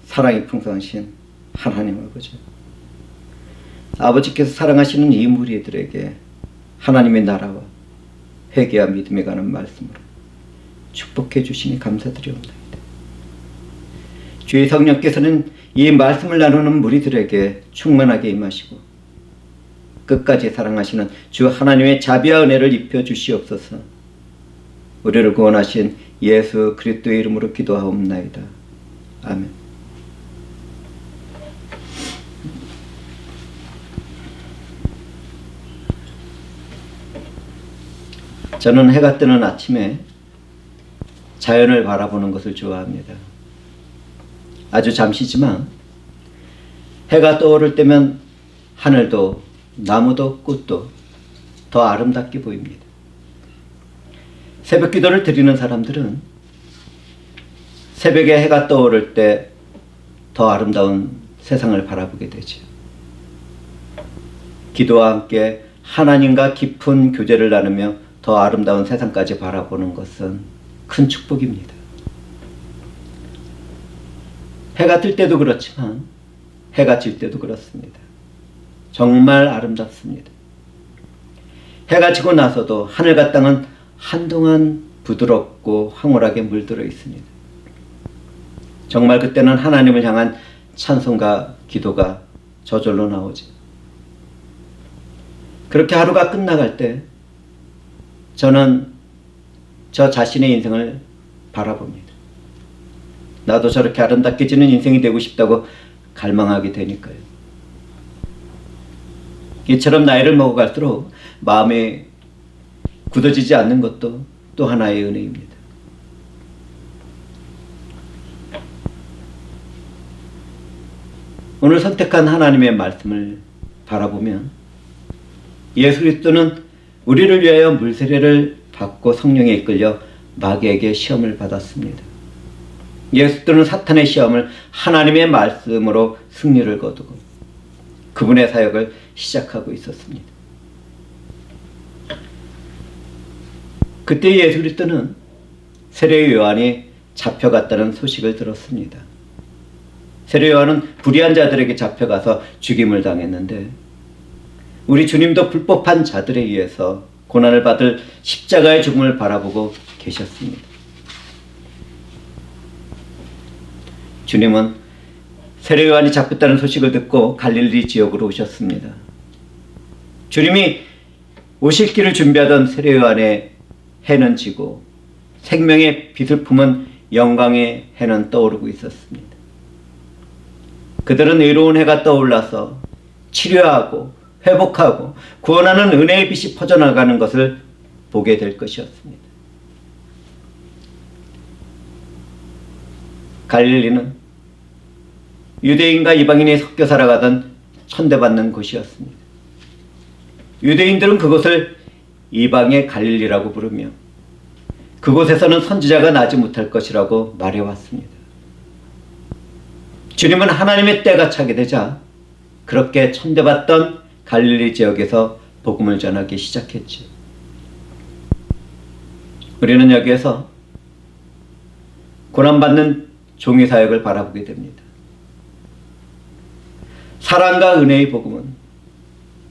사랑이 풍성하신 하나님 아버지, 아버지께서 사랑하시는 이 무리들에게 하나님의 나라와 회개와 믿음에 관한 말씀으로 축복해 주시니 감사드리옵나이다. 주의 성령께서는 이 말씀을 나누는 무리들에게 충만하게 임하시고 끝까지 사랑하시는 주 하나님의 자비와 은혜를 입혀 주시옵소서. 우리를 구원하신 예수 그리스도의 이름으로 기도하옵나이다. 아멘. 저는 해가 뜨는 아침에 자연을 바라보는 것을 좋아합니다. 아주 잠시지만 해가 떠오를 때면 하늘도 나무도 꽃도 더 아름답게 보입니다. 새벽 기도를 드리는 사람들은 새벽에 해가 떠오를 때 더 아름다운 세상을 바라보게 되죠. 기도와 함께 하나님과 깊은 교제를 나누며 더 아름다운 세상까지 바라보는 것은 큰 축복입니다. 해가 뜰 때도 그렇지만 해가 질 때도 그렇습니다. 정말 아름답습니다. 해가 지고 나서도 하늘과 땅은 한동안 부드럽고 황홀하게 물들어 있습니다. 정말 그때는 하나님을 향한 찬송과 기도가 저절로 나오죠. 그렇게 하루가 끝나갈 때 저는 저 자신의 인생을 바라봅니다. 나도 저렇게 아름답게 지는 인생이 되고 싶다고 갈망하게 되니까요. 이처럼 나이를 먹어갈수록 마음이 굳어지지 않는 것도 또 하나의 은혜입니다. 오늘 선택한 하나님의 말씀을 바라보면 예수 그리스도는 우리를 위하여 물세례를 받고 성령에 이끌려 마귀에게 시험을 받았습니다. 예수 그리스도는 사탄의 시험을 하나님의 말씀으로 승리를 거두고 그분의 사역을 시작하고 있었습니다. 그때 예수 그리스도는 세례 요한이 잡혀갔다는 소식을 들었습니다. 세례 요한은 불의한 자들에게 잡혀가서 죽임을 당했는데 우리 주님도 불법한 자들에 의해서 고난을 받을 십자가의 죽음을 바라보고 계셨습니다. 주님은 세례 요한이 잡혔다는 소식을 듣고 갈릴리 지역으로 오셨습니다. 주님이 오실 길을 준비하던 세례 요한의 해는 지고 생명의 빛을 품은 영광의 해는 떠오르고 있었습니다. 그들은 의로운 해가 떠올라서 치료하고 회복하고 구원하는 은혜의 빛이 퍼져나가는 것을 보게 될 것이었습니다. 갈릴리는 유대인과 이방인이 섞여 살아가던 천대받는 곳이었습니다. 유대인들은 그곳을 이방의 갈릴리라고 부르며 그곳에서는 선지자가 나지 못할 것이라고 말해왔습니다. 주님은 하나님의 때가 차게 되자 그렇게 천대받던 갈릴리 지역에서 복음을 전하기 시작했죠. 우리는 여기에서 고난받는 종의 사역을 바라보게 됩니다. 사랑과 은혜의 복음은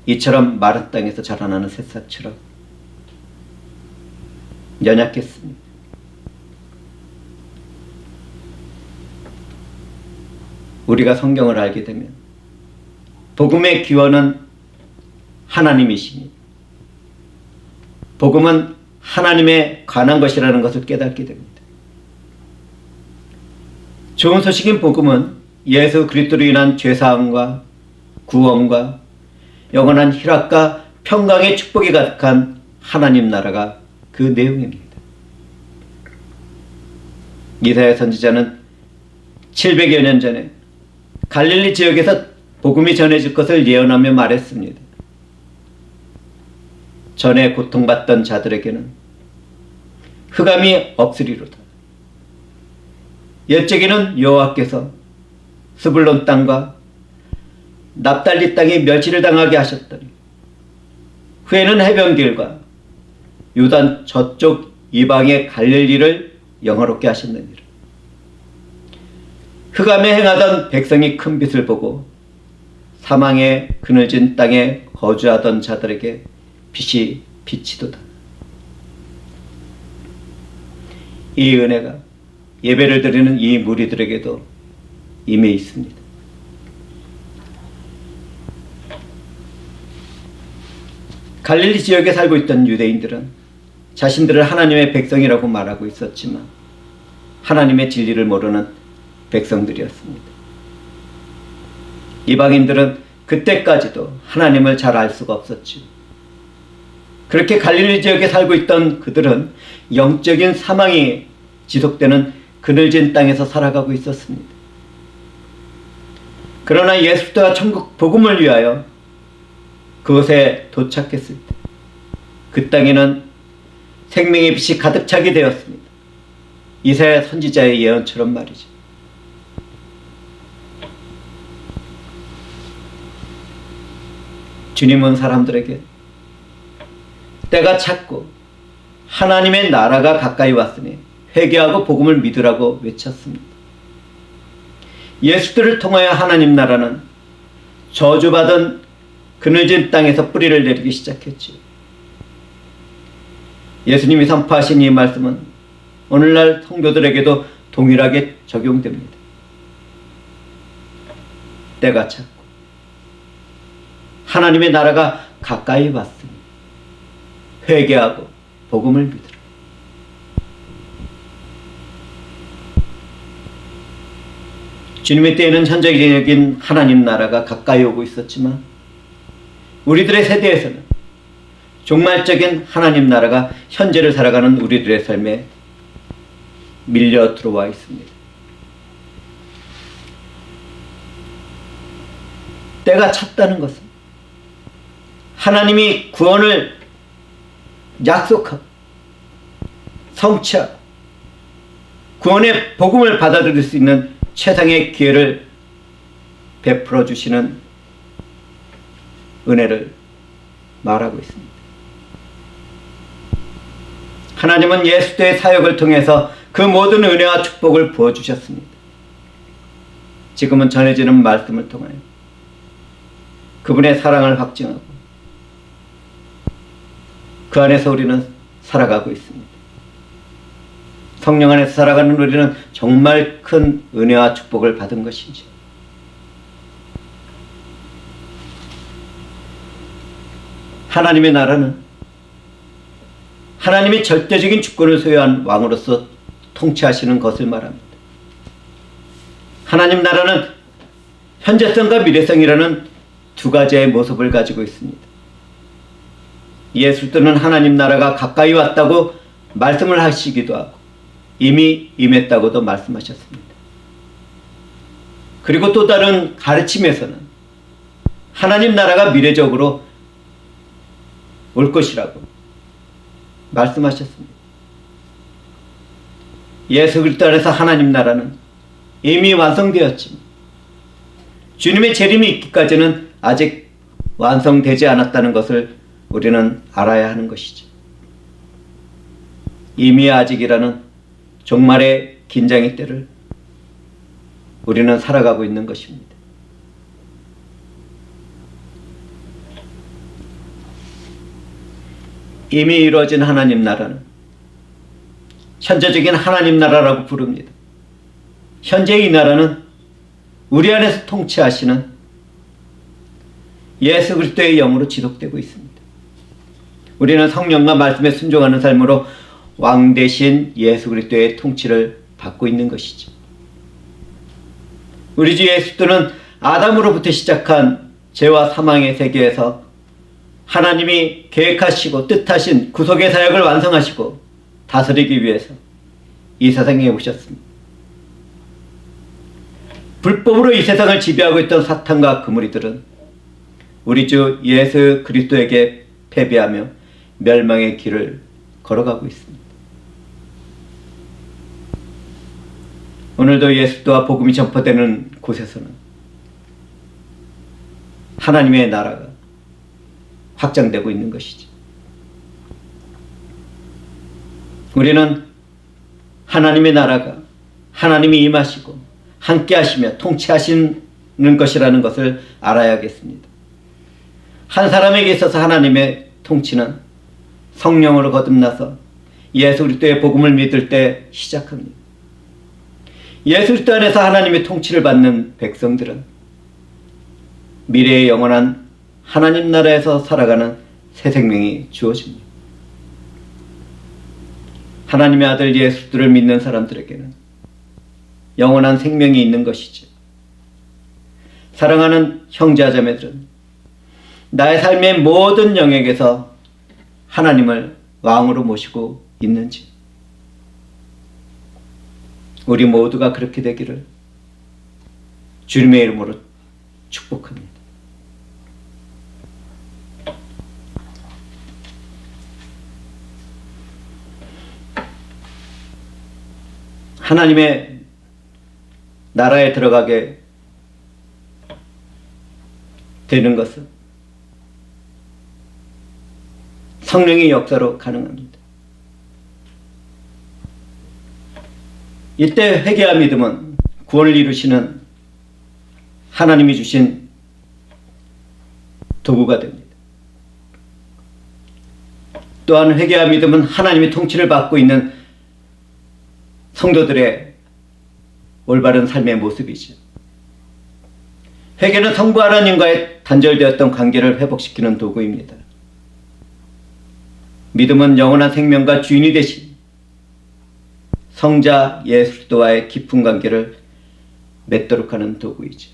이처럼 마른 땅에서 자라나는 새싹처럼 연약했습니다. 우리가 성경을 알게 되면 복음의 기원은 하나님이십니다. 복음은 하나님에 관한 것이라는 것을 깨닫게 됩니다. 좋은 소식인 복음은 예수 그리스도로 인한 죄사함과 구원과 영원한 희락과 평강의 축복이 가득한 하나님 나라가 그 내용입니다. 이사야 선지자는 700여 년 전에 갈릴리 지역에서 복음이 전해질 것을 예언하며 말했습니다. 전에 고통받던 자들에게는 흑암이 없으리로다. 옛적에는 여호와께서 스불론 땅과 납달리 땅이 멸치를 당하게 하셨더니 후에는 해변길과 요단 저쪽 이방의 갈릴리를 영화롭게 하셨느니라. 흑암에 행하던 백성이 큰 빛을 보고 사망의 그늘진 땅에 거주하던 자들에게 빛이 비치도다. 이 은혜가 예배를 드리는 이 무리들에게도 임해 있습니다. 갈릴리 지역에 살고 있던 유대인들은 자신들을 하나님의 백성이라고 말하고 있었지만 하나님의 진리를 모르는 백성들이었습니다. 이방인들은 그때까지도 하나님을 잘 알 수가 없었죠. 그렇게 갈릴리 지역에 살고 있던 그들은 영적인 사망이 지속되는 그늘진 땅에서 살아가고 있었습니다. 그러나 예수가 천국 복음을 위하여 그곳에 도착했을 때 그 땅에는 생명의 빛이 가득 차게 되었습니다. 이사야 선지자의 예언처럼 말이죠. 주님은 사람들에게 때가 찼고 하나님의 나라가 가까이 왔으니 회개하고 복음을 믿으라고 외쳤습니다. 예수들을 통하여 하나님 나라는 저주받은 그늘진 땅에서 뿌리를 내리기 시작했지요. 예수님이 선포하신 이 말씀은 오늘날 성도들에게도 동일하게 적용됩니다. 때가 찼고 하나님의 나라가 가까이 왔으니 회개하고 복음을 믿으라. 주님의 때에는 현재적인 하나님 나라가 가까이 오고 있었지만 우리들의 세대에서는 종말적인 하나님 나라가 현재를 살아가는 우리들의 삶에 밀려 들어와 있습니다. 때가 찼다는 것은 하나님이 구원을 약속하고 성취하고 구원의 복음을 받아들일 수 있는 최상의 기회를 베풀어 주시는 은혜를 말하고 있습니다. 하나님은 예수의 사역을 통해서 그 모든 은혜와 축복을 부어주셨습니다. 지금은 전해지는 말씀을 통하여 그분의 사랑을 확증하고 그 안에서 우리는 살아가고 있습니다. 성령 안에서 살아가는 우리는 정말 큰 은혜와 축복을 받은 것이죠. 하나님의 나라는 하나님이 절대적인 주권을 소유한 왕으로서 통치하시는 것을 말합니다. 하나님 나라는 현재성과 미래성이라는 두 가지의 모습을 가지고 있습니다. 예수들은 하나님 나라가 가까이 왔다고 말씀을 하시기도 하고 이미 임했다고도 말씀하셨습니다. 그리고 또 다른 가르침에서는 하나님 나라가 미래적으로 올 것이라고 말씀하셨습니다. 예수 그리스도 안에서 하나님 나라는 이미 완성되었지만 주님의 재림이 있기까지는 아직 완성되지 않았다는 것을 우리는 알아야 하는 것이죠. 이미 아직이라는 종말의 긴장의 때를 우리는 살아가고 있는 것입니다. 이미 이루어진 하나님 나라는 현재적인 하나님 나라라고 부릅니다. 현재 이 나라는 우리 안에서 통치하시는 예수 그리스도의 영으로 지속되고 있습니다. 우리는 성령과 말씀에 순종하는 삶으로 왕 대신 예수 그리스도의 통치를 받고 있는 것이죠. 우리 주 예수는 아담으로부터 시작한 죄와 사망의 세계에서 하나님이 계획하시고 뜻하신 구속의 사역을 완성하시고 다스리기 위해서 이 세상에 오셨습니다. 불법으로 이 세상을 지배하고 있던 사탄과 그 무리들은 우리 주 예수 그리스도에게 패배하며 멸망의 길을 걸어가고 있습니다. 오늘도 예수와 복음이 전파되는 곳에서는 하나님의 나라가 확장되고 있는 것이죠. 우리는 하나님의 나라가 하나님이 임하시고 함께 하시며 통치하시는 것이라는 것을 알아야겠습니다. 한 사람에게 있어서 하나님의 통치는 성령으로 거듭나서 예수 그리스도의 복음을 믿을 때 시작합니다. 예수 그리스도 안에서 하나님의 통치를 받는 백성들은 미래의 영원한 하나님 나라에서 살아가는 새 생명이 주어집니다. 하나님의 아들 예수 그리스도를 믿는 사람들에게는 영원한 생명이 있는 것이죠. 사랑하는 형제자매들은 나의 삶의 모든 영역에서 하나님을 왕으로 모시고 있는지, 우리 모두가 그렇게 되기를 주님의 이름으로 축복합니다. 하나님의 나라에 들어가게 되는 것은 성령의 역사로 가능합니다. 이때 회개와 믿음은 구원을 이루시는 하나님이 주신 도구가 됩니다. 또한 회개와 믿음은 하나님의 통치를 받고 있는 성도들의 올바른 삶의 모습이죠. 회개는 성부 하나님과의 단절되었던 관계를 회복시키는 도구입니다. 믿음은 영원한 생명과 주인이 되신 성자 예수 그리스도와의 깊은 관계를 맺도록 하는 도구이죠.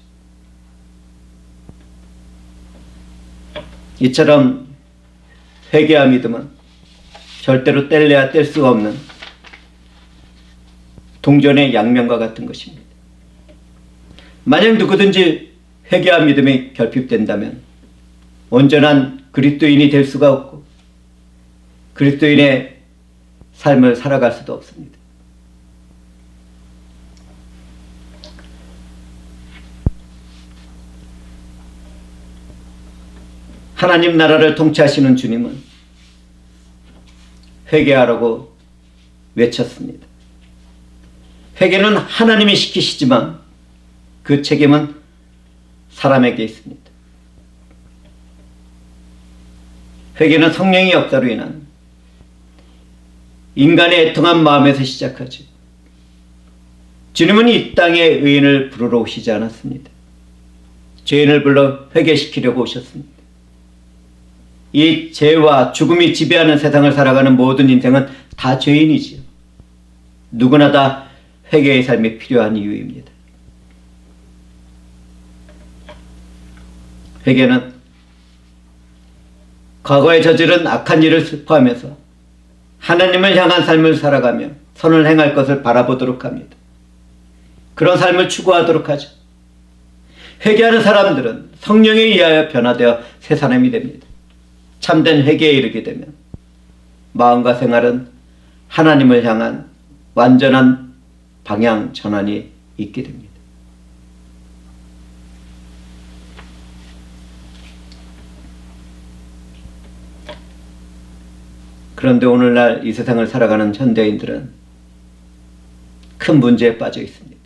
이처럼 회개와 믿음은 절대로 뗄래야 뗄 수가 없는 동전의 양면과 같은 것입니다. 만약 누구든지 회개와 믿음이 결핍된다면 온전한 그리스도인이 될 수가 없고 그리스도인의 삶을 살아갈 수도 없습니다. 하나님 나라를 통치하시는 주님은 회개하라고 외쳤습니다. 회개는 하나님이 시키시지만 그 책임은 사람에게 있습니다. 회개는 성령의 역사로 인한 인간의 애통한 마음에서 시작하죠. 주님은 이 땅에 의인을 부르러 오시지 않았습니다. 죄인을 불러 회개시키려고 오셨습니다. 이 죄와 죽음이 지배하는 세상을 살아가는 모든 인생은 다 죄인이지요. 누구나 다 회개의 삶이 필요한 이유입니다. 회개는 과거에 저지른 악한 일을 슬퍼하면서 하나님을 향한 삶을 살아가며 선을 행할 것을 바라보도록 합니다. 그런 삶을 추구하도록 하죠. 회개하는 사람들은 성령에 의하여 변화되어 새 사람이 됩니다. 참된 회개에 이르게 되면 마음과 생활은 하나님을 향한 완전한 방향 전환이 있게 됩니다. 그런데 오늘날 이 세상을 살아가는 현대인들은 큰 문제에 빠져 있습니다.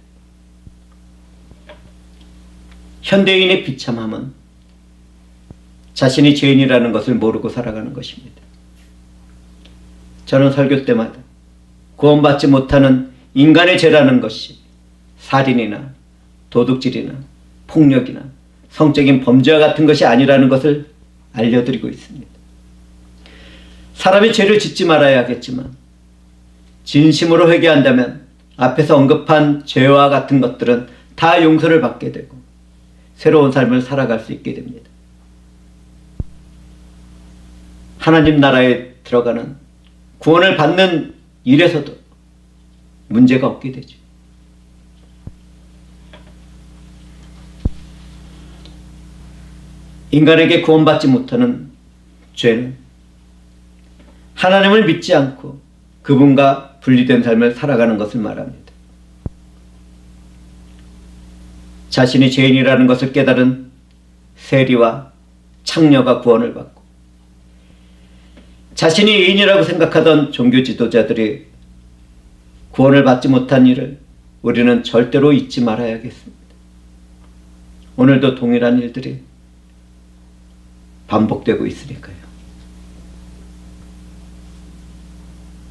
현대인의 비참함은 자신이 죄인이라는 것을 모르고 살아가는 것입니다. 저는 설교 때마다 구원받지 못하는 인간의 죄라는 것이 살인이나 도둑질이나 폭력이나 성적인 범죄와 같은 것이 아니라는 것을 알려드리고 있습니다. 사람이 죄를 짓지 말아야 하겠지만 진심으로 회개한다면 앞에서 언급한 죄와 같은 것들은 다 용서를 받게 되고 새로운 삶을 살아갈 수 있게 됩니다. 하나님 나라에 들어가는 구원을 받는 일에서도 문제가 없게 되죠. 인간에게 구원받지 못하는 죄는 하나님을 믿지 않고 그분과 분리된 삶을 살아가는 것을 말합니다. 자신이 죄인이라는 것을 깨달은 세리와 창녀가 구원을 받고 자신이 의인이라고 생각하던 종교 지도자들이 구원을 받지 못한 일을 우리는 절대로 잊지 말아야겠습니다. 오늘도 동일한 일들이 반복되고 있으니까요.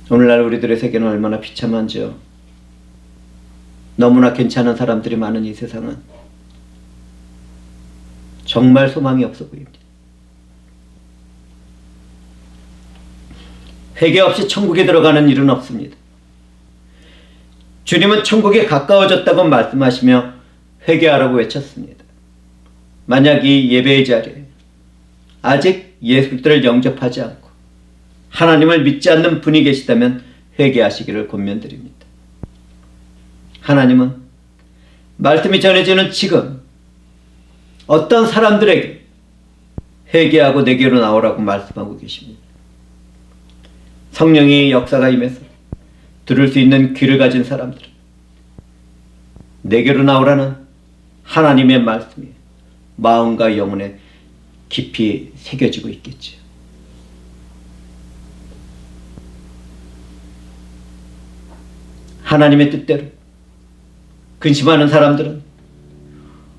오늘날 우리들의 세계는 얼마나 비참한지요. 너무나 괜찮은 사람들이 많은 이 세상은 정말 소망이 없어 보입니다. 회개 없이 천국에 들어가는 일은 없습니다. 주님은 천국에 가까워졌다고 말씀하시며 회개하라고 외쳤습니다. 만약 이 예배의 자리에 아직 예수 그리스도를 영접하지 않고 하나님을 믿지 않는 분이 계시다면 회개하시기를 권면드립니다. 하나님은 말씀이 전해지는 지금 어떤 사람들에게 회개하고 내게로 나오라고 말씀하고 계십니다. 성령의 역사가 임해서 들을 수 있는 귀를 가진 사람들은 내게로 나오라는 하나님의 말씀이 마음과 영혼에 깊이 새겨지고 있겠지요. 하나님의 뜻대로 근심하는 사람들은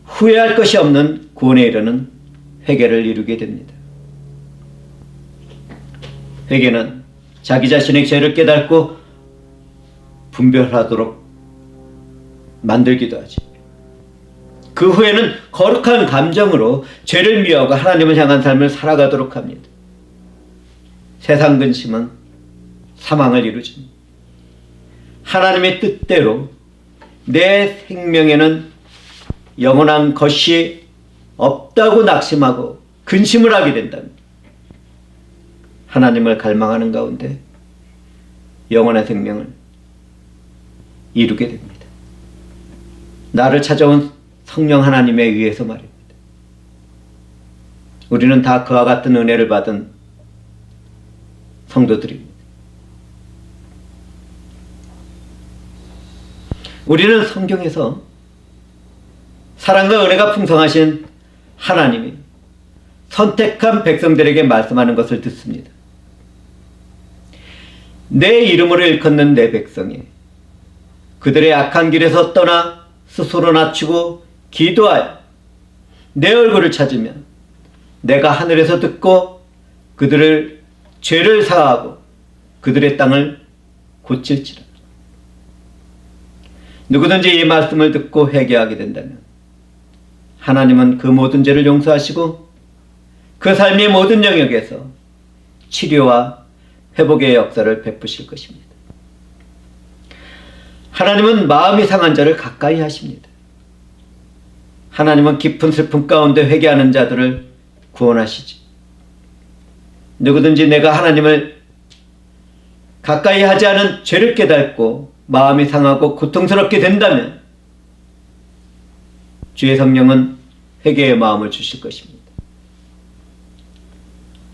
후회할 것이 없는 구원에 이르는 회개를 이루게 됩니다. 회개는 자기 자신의 죄를 깨닫고 분별하도록 만들기도 하지. 그 후에는 거룩한 감정으로 죄를 미워하고 하나님을 향한 삶을 살아가도록 합니다. 세상 근심은 사망을 이루지. 하나님의 뜻대로 내 생명에는 영원한 것이 없다고 낙심하고 근심을 하게 된다면 하나님을 갈망하는 가운데 영원한 생명을 이루게 됩니다. 나를 찾아온 성령 하나님에 의해서 말입니다. 우리는 다 그와 같은 은혜를 받은 성도들입니다. 우리는 성경에서 사랑과 은혜가 풍성하신 하나님이 선택한 백성들에게 말씀하는 것을 듣습니다. 내 이름으로 일컫는 내 백성이 그들의 악한 길에서 떠나 스스로 낮추고 기도하여 내 얼굴을 찾으면 내가 하늘에서 듣고 그들을 죄를 사하고 그들의 땅을 고칠지라. 누구든지 이 말씀을 듣고 회개하게 된다면 하나님은 그 모든 죄를 용서하시고 그 삶의 모든 영역에서 치료와 회복의 역사를 베푸실 것입니다. 하나님은 마음이 상한 자를 가까이 하십니다. 하나님은 깊은 슬픔 가운데 회개하는 자들을 구원하시지. 누구든지 내가 하나님을 가까이 하지 않은 죄를 깨닫고 마음이 상하고 고통스럽게 된다면 주의 성령은 회개의 마음을 주실 것입니다.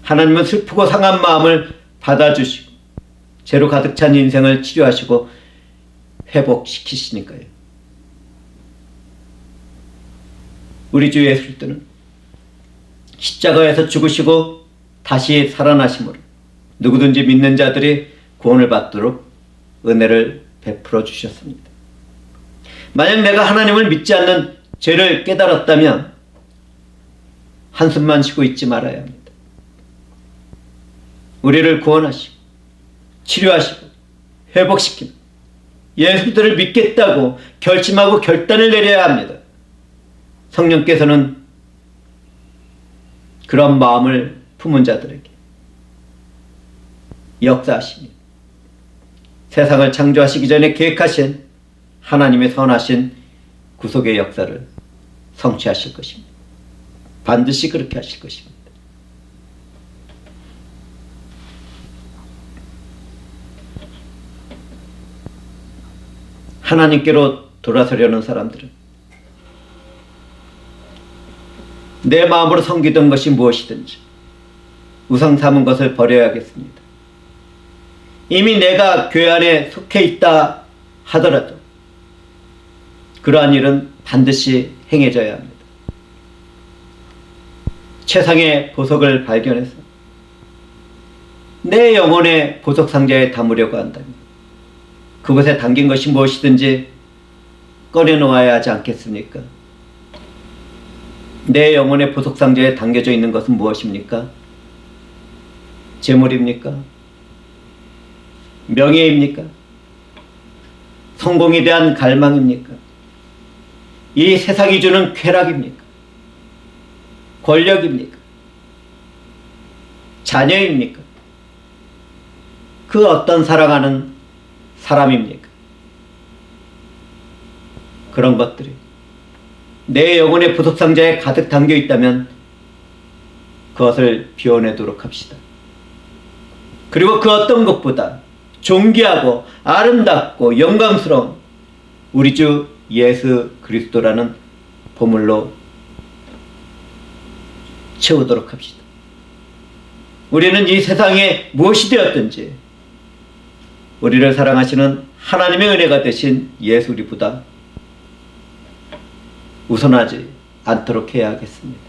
하나님은 슬프고 상한 마음을 받아주시고 죄로 가득 찬 인생을 치료하시고 회복시키시니까요. 우리 주 예수 그리스도는 십자가에서 죽으시고 다시 살아나심으로 누구든지 믿는 자들이 구원을 받도록 은혜를 베풀어 주셨습니다. 만약 내가 하나님을 믿지 않는 죄를 깨달았다면 한숨만 쉬고 있지 말아야 합니다. 우리를 구원하시고 치료하시고 회복시키고 예수 그리스도를 믿겠다고 결심하고 결단을 내려야 합니다. 성령께서는 그런 마음을 품은 자들에게 역사하십니다. 세상을 창조하시기 전에 계획하신 하나님의 선하신 구속의 역사를 성취하실 것입니다. 반드시 그렇게 하실 것입니다. 하나님께로 돌아서려는 사람들은 내 마음으로 섬기던 것이 무엇이든지 우상 삼은 것을 버려야겠습니다. 이미 내가 교회 안에 속해 있다 하더라도 그러한 일은 반드시 행해져야 합니다. 최상의 보석을 발견해서 내 영혼의 보석 상자에 담으려고 한다면 그것에 담긴 것이 무엇이든지 꺼내놓아야 하지 않겠습니까? 내 영혼의 보석상자에 담겨져 있는 것은 무엇입니까? 재물입니까? 명예입니까? 성공에 대한 갈망입니까? 이 세상이 주는 쾌락입니까? 권력입니까? 자녀입니까? 그 어떤 사랑하는 사람입니까? 그런 것들이 내 영혼의 보석상자에 가득 담겨 있다면 그것을 비워내도록 합시다. 그리고 그 어떤 것보다 존귀하고 아름답고 영광스러운 우리 주 예수 그리스도라는 보물로 채우도록 합시다. 우리는 이 세상에 무엇이 되었든지 우리를 사랑하시는 하나님의 은혜가 되신 예수 우리보다 우선하지 않도록 해야 하겠습니다.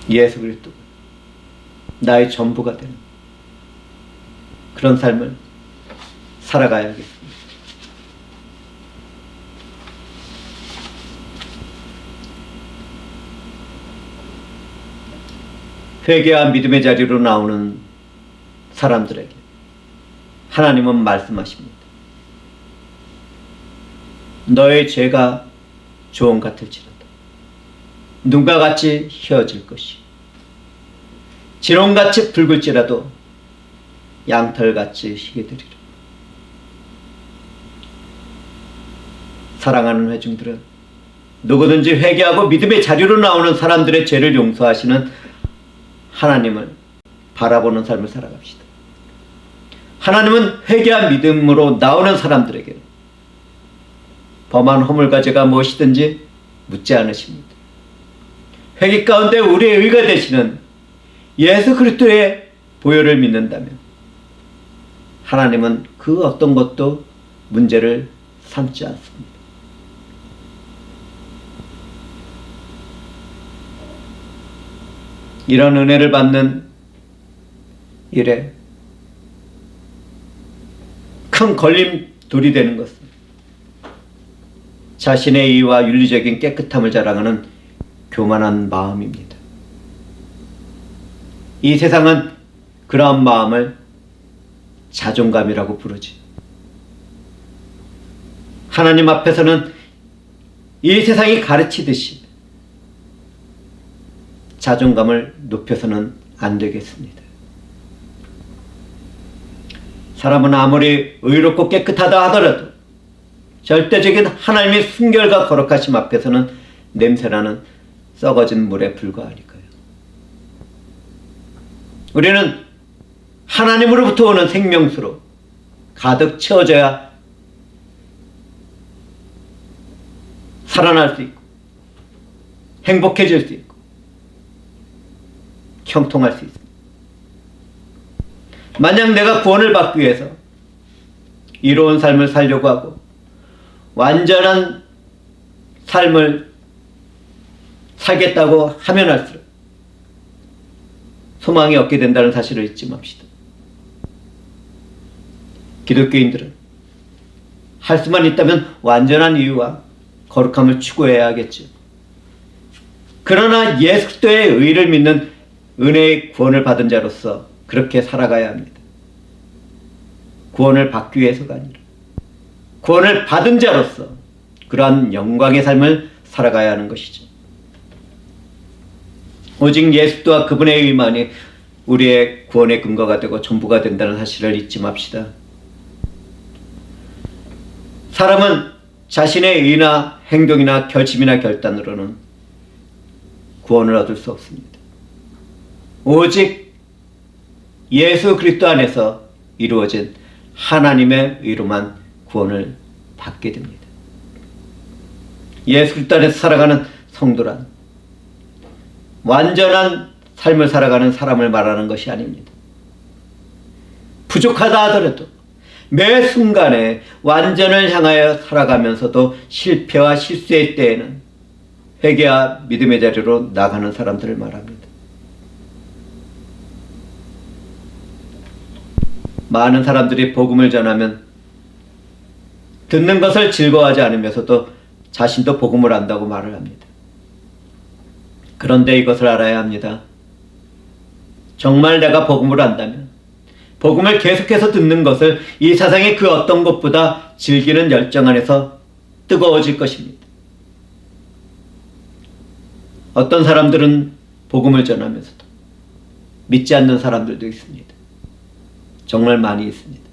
예수 그리스도가 나의 전부가 되는 그런 삶을 살아가야겠습니다. 회개와 믿음의 자리로 나오는 사람들에게 하나님은 말씀하십니다. 너의 죄가 조언 같을지라도 눈과 같이 휘어질 것이 지롱같이 붉을지라도 양털같이 희게 되리라. 사랑하는 회중들은 누구든지 회개하고 믿음의 자리로 나오는 사람들의 죄를 용서하시는 하나님을 바라보는 삶을 살아갑시다. 하나님은 회개와 믿음으로 나오는 사람들에게 범한 허물과 죄가 무엇이든지 묻지 않으십니다. 회개 가운데 우리의 의가 되시는 예수 그리스도의 보혈을 믿는다면 하나님은 그 어떤 것도 문제를 삼지 않습니다. 이런 은혜를 받는 일에 큰 걸림돌이 되는 것은 자신의 의와 윤리적인 깨끗함을 자랑하는 교만한 마음입니다. 이 세상은 그러한 마음을 자존감이라고 부르지. 하나님 앞에서는 이 세상이 가르치듯이 자존감을 높여서는 안 되겠습니다. 사람은 아무리 의롭고 깨끗하다 하더라도 절대적인 하나님의 순결과 거룩하심 앞에서는 냄새나는 썩어진 물에 불과하니까요. 우리는 하나님으로부터 오는 생명수로 가득 채워져야 살아날 수 있고 행복해질 수 있고 형통할 수 있습니다. 만약 내가 구원을 받기 위해서 이로운 삶을 살려고 하고 완전한 삶을 살겠다고 하면 할수록 소망이 없게 된다는 사실을 잊지 맙시다. 기독교인들은 할 수만 있다면 완전한 이유와 거룩함을 추구해야 하겠죠. 그러나 예수 그리스도의 의를 믿는 은혜의 구원을 받은 자로서 그렇게 살아가야 합니다. 구원을 받기 위해서가 아니라 구원을 받은 자로서 그러한 영광의 삶을 살아가야 하는 것이죠. 오직 예수와 그분의 의만이 우리의 구원의 근거가 되고 전부가 된다는 사실을 잊지 맙시다. 사람은 자신의 의나 행동이나 결심이나 결단으로는 구원을 얻을 수 없습니다. 오직 예수 그리스도 안에서 이루어진 하나님의 의로만 구원을 받게 됩니다. 예수 그리스도 안에서 살아가는 성도란 완전한 삶을 살아가는 사람을 말하는 것이 아닙니다. 부족하다 하더라도 매 순간에 완전을 향하여 살아가면서도 실패와 실수의 때에는 회개와 믿음의 자리로 나가는 사람들을 말합니다. 많은 사람들이 복음을 전하면 듣는 것을 즐거워하지 않으면서도 자신도 복음을 안다고 말을 합니다. 그런데 이것을 알아야 합니다. 정말 내가 복음을 안다면 복음을 계속해서 듣는 것을 이 세상의 그 어떤 것보다 즐기는 열정 안에서 뜨거워질 것입니다. 어떤 사람들은 복음을 전하면서도 믿지 않는 사람들도 있습니다. 정말 많이 있습니다.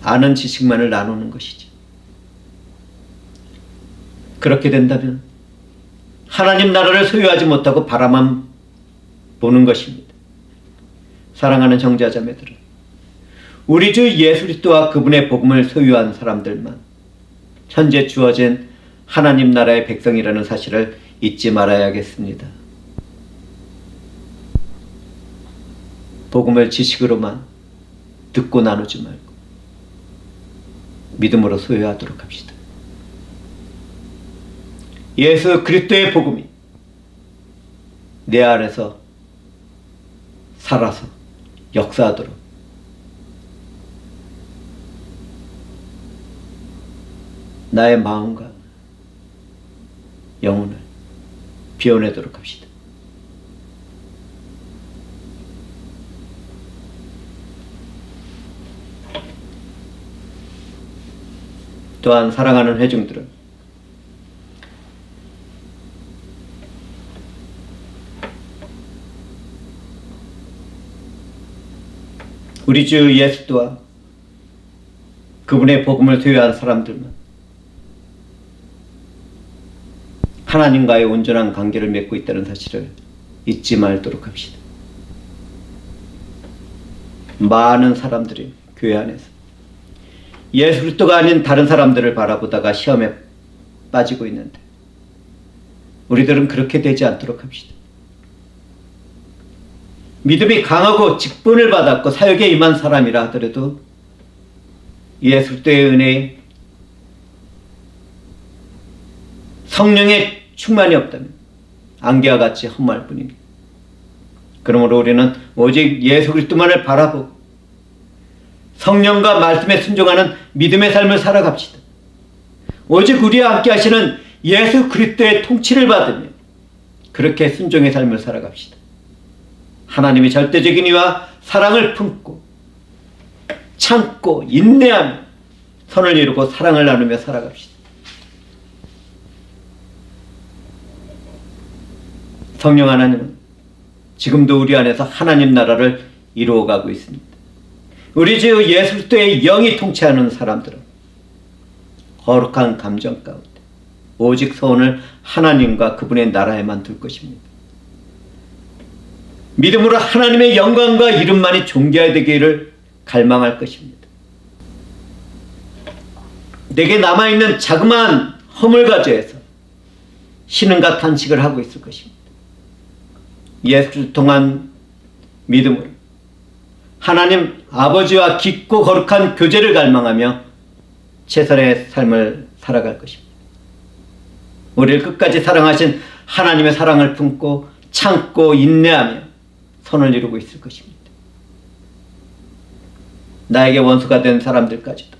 아는 지식만을 나누는 것이죠. 그렇게 된다면 하나님 나라를 소유하지 못하고 바라만 보는 것입니다. 사랑하는 형제자매들은 우리 주 예수 그리스도와 그분의 복음을 소유한 사람들만 현재 주어진 하나님 나라의 백성이라는 사실을 잊지 말아야겠습니다. 복음을 지식으로만 듣고 나누지 말고 믿음으로 소유하도록 합시다. 예수 그리스도의 복음이 내 안에서 살아서 역사하도록 나의 마음과 영혼을 비워내도록 합시다. 또한 사랑하는 회중들은 우리 주 예수와 그분의 복음을 소유한 사람들만 하나님과의 온전한 관계를 맺고 있다는 사실을 잊지 말도록 합시다. 많은 사람들이 교회 안에서 예수 그리스도가 아닌 다른 사람들을 바라보다가 시험에 빠지고 있는데 우리들은 그렇게 되지 않도록 합시다. 믿음이 강하고 직분을 받았고 사역에 임한 사람이라 하더라도 예수 그리스도의 은혜에 성령의 충만이 없다면 안개와 같이 험할 뿐입니다. 그러므로 우리는 오직 예수 그리스도만을 바라보고 성령과 말씀에 순종하는 믿음의 삶을 살아갑시다. 오직 우리와 함께 하시는 예수 그리스도의 통치를 받으며 그렇게 순종의 삶을 살아갑시다. 하나님의 절대적인 의와 사랑을 품고 참고 인내하며 선을 이루고 사랑을 나누며 살아갑시다. 성령 하나님은 지금도 우리 안에서 하나님 나라를 이루어가고 있습니다. 우리 주 예수 그리스도의 영이 통치하는 사람들은 거룩한 감정 가운데 오직 소원을 하나님과 그분의 나라에만 둘 것입니다. 믿음으로 하나님의 영광과 이름만이 존귀되기를 갈망할 것입니다. 내게 남아있는 자그마한 허물과제에서 신음과 탄식을 하고 있을 것입니다. 예수를 통한 믿음으로 하나님 아버지와 깊고 거룩한 교제를 갈망하며 최선의 삶을 살아갈 것입니다. 우리를 끝까지 사랑하신 하나님의 사랑을 품고 참고 인내하며 선을 이루고 있을 것입니다. 나에게 원수가 된 사람들까지도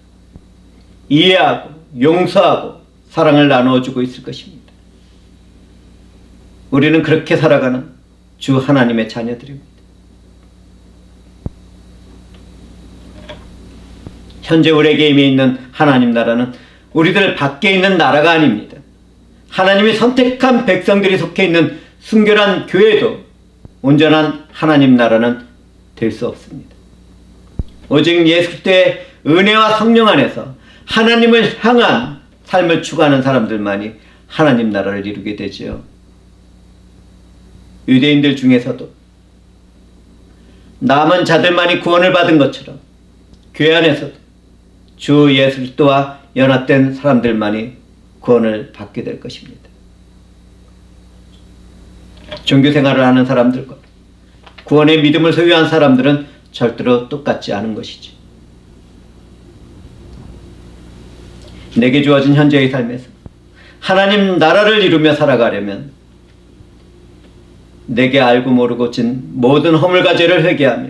이해하고 용서하고 사랑을 나누어주고 있을 것입니다. 우리는 그렇게 살아가는 주 하나님의 자녀들입니다. 현재 우리에게 임해 있는 하나님 나라는 우리들 밖에 있는 나라가 아닙니다. 하나님이 선택한 백성들이 속해 있는 순결한 교회도 온전한 하나님 나라는 될 수 없습니다. 오직 예수 그리스도의 은혜와 성령 안에서 하나님을 향한 삶을 추구하는 사람들만이 하나님 나라를 이루게 되지요. 유대인들 중에서도 남은 자들만이 구원을 받은 것처럼 교회 안에서도 주 예수 그리스도와 연합된 사람들만이 구원을 받게 될 것입니다. 종교 생활을 하는 사람들과 구원의 믿음을 소유한 사람들은 절대로 똑같지 않은 것이지. 내게 주어진 현재의 삶에서 하나님 나라를 이루며 살아가려면 내게 알고 모르고 진 모든 허물과 죄를 회개하며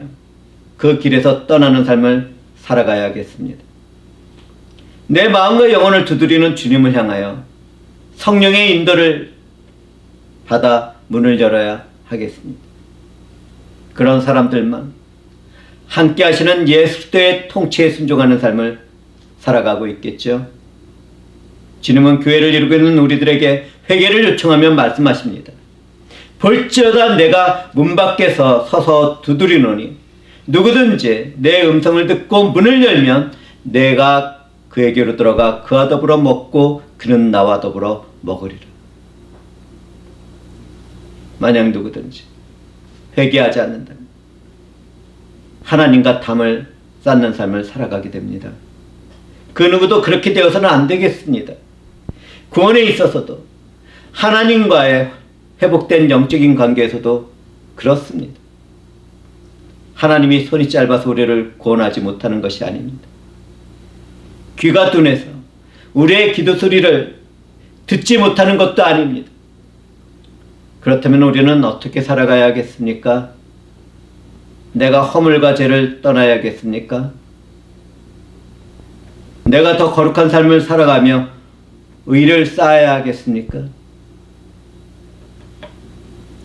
그 길에서 떠나는 삶을 살아가야겠습니다. 내 마음과 영혼을 두드리는 주님을 향하여 성령의 인도를 받아 문을 열어야 하겠습니다. 그런 사람들만 함께 하시는 예수 그리스도의 통치에 순종하는 삶을 살아가고 있겠죠. 주님은 교회를 이루고 있는 우리들에게 회개를 요청하며 말씀하십니다. 볼지어다 내가 문 밖에서 서서 두드리노니 누구든지 내 음성을 듣고 문을 열면 내가 그에게로 들어가 그와 더불어 먹고 그는 나와 더불어 먹으리라. 만약 누구든지 회개하지 않는다면 하나님과 담을 쌓는 삶을 살아가게 됩니다. 그 누구도 그렇게 되어서는 안 되겠습니다. 구원에 있어서도 하나님과의 회복된 영적인 관계에서도 그렇습니다. 하나님이 손이 짧아서 우리를 구원하지 못하는 것이 아닙니다. 귀가 둔해서 우리의 기도 소리를 듣지 못하는 것도 아닙니다. 그렇다면 우리는 어떻게 살아가야겠습니까? 내가 허물과 죄를 떠나야겠습니까? 내가 더 거룩한 삶을 살아가며 의를 쌓아야 하겠습니까?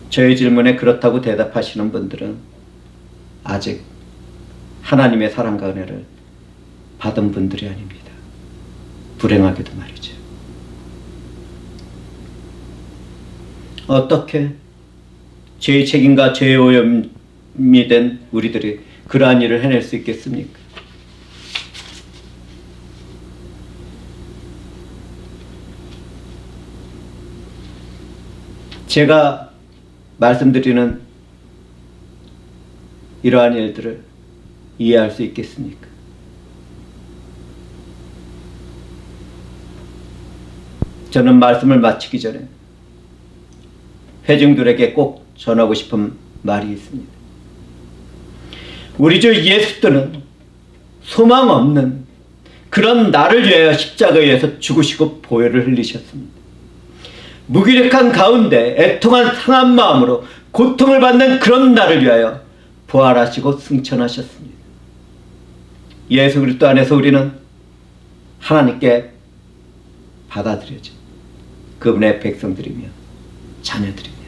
저의 질문에 그렇다고 대답하시는 분들은 아직 하나님의 사랑과 은혜를 받은 분들이 아닙니다. 불행하게도 말이죠. 어떻게 죄의 책임과 죄의 오염이 된 우리들이 그러한 일을 해낼 수 있겠습니까? 제가 말씀드리는 이러한 일들을 이해할 수 있겠습니까? 저는 말씀을 마치기 전에 회중들에게 꼭 전하고 싶은 말이 있습니다. 우리 주 예수 그리스도는 소망 없는 그런 나를 위하여 십자가에서 죽으시고 보혈을 흘리셨습니다. 무기력한 가운데 애통한 상한 마음으로 고통을 받는 그런 나를 위하여 부활하시고 승천하셨습니다. 예수 그리스도 안에서 우리는 하나님께 받아들여져 그분의 백성들이며 자녀들입니다.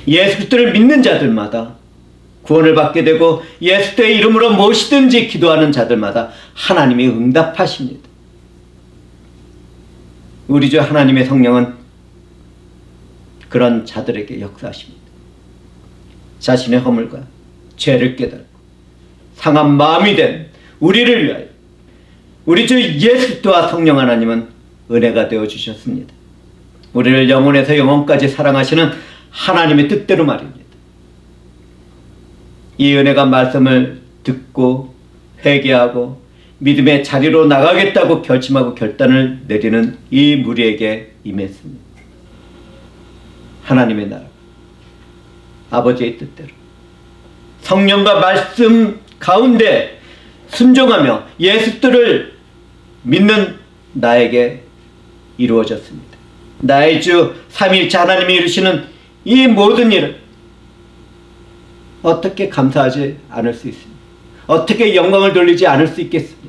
예수 그리스도를 믿는 자들마다 구원을 받게 되고 예수 그리스도의 이름으로 무엇이든지 기도하는 자들마다 하나님이 응답하십니다. 우리 주 하나님의 성령은 그런 자들에게 역사하십니다. 자신의 허물과 죄를 깨닫고 상한 마음이 된 우리를 위하여 우리 주 예수 그리스도와 성령 하나님은 은혜가 되어 주셨습니다. 우리를 영혼에서 영혼까지 사랑하시는 하나님의 뜻대로 말입니다. 이 은혜가 말씀을 듣고 회개하고 믿음의 자리로 나가겠다고 결심하고 결단을 내리는 이 무리에게 임했습니다. 하나님의 나라, 아버지의 뜻대로 성령과 말씀 가운데 순종하며 예수를 믿는 나에게 이루어졌습니다. 나의 주 삼위일체 하나님이 이루시는 이 모든 일을 어떻게 감사하지 않을 수 있습니까? 어떻게 영광을 돌리지 않을 수 있겠습니까?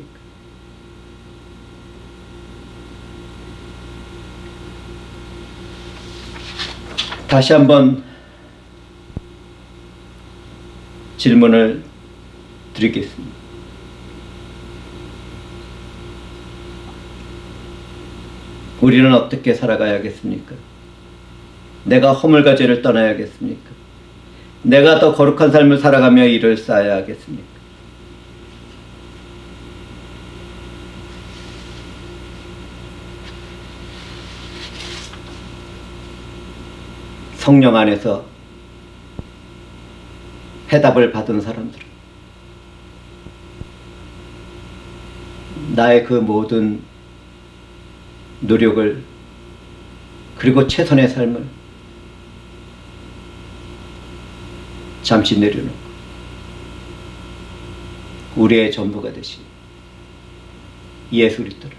다시 한번 질문을 드리겠습니다. 우리는 어떻게 살아가야겠습니까? 내가 허물과 죄를 떠나야겠습니까? 내가 더 거룩한 삶을 살아가며 일을 쌓아야 하겠습니까? 성령 안에서 해답을 받은 사람들은 나의 그 모든 노력을 그리고 최선의 삶을 잠시 내려놓고 우리의 전부가 되신 예수 그리스도를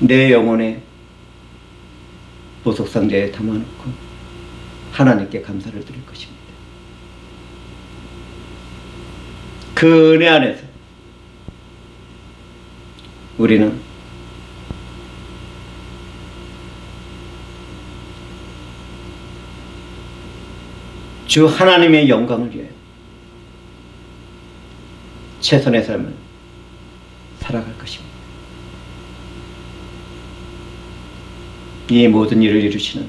내 영혼의 보석상자에 담아놓고 하나님께 감사를 드릴 것입니다. 그 은혜 안에서 우리는 주 하나님의 영광을 위해 최선의 삶을 살아갈 것입니다. 이 모든 일을 이루시는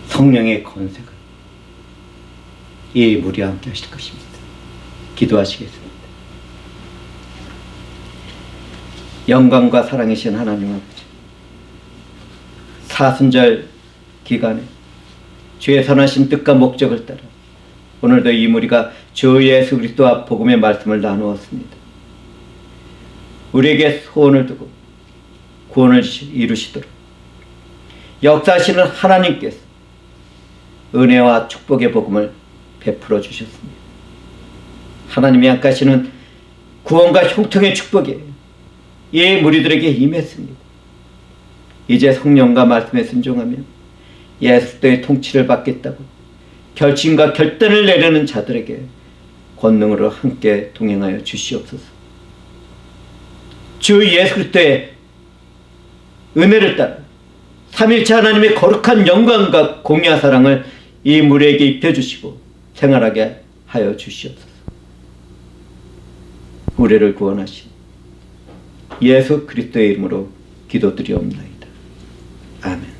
성령의 권세가 이 무리와 함께 하실 것입니다. 기도하시겠습니다. 영광과 사랑이신 하나님 아버지, 사순절 기간에 주의 선하신 뜻과 목적을 따라 오늘도 이 무리가 주 예수 그리스도와 복음의 말씀을 나누었습니다. 우리에게 소원을 두고 구원을 이루시도록 역사하시는 하나님께서 은혜와 축복의 복음을 베풀어 주셨습니다. 하나님이 약하시는 구원과 형통의 축복이 이 무리들에게 임했습니다. 이제 성령과 말씀에 순종하며 예수의 통치를 받겠다고 결심과 결단을 내려는 자들에게 권능으로 함께 동행하여 주시옵소서. 주 예수 그리스도의 은혜를 따라 삼일체 하나님의 거룩한 영광과 공의와 사랑을 이 무리에게 입혀주시고 생활하게 하여 주시옵소서. 우리를 구원하신 예수 그리스도의 이름으로 기도드리옵나이다. 아멘.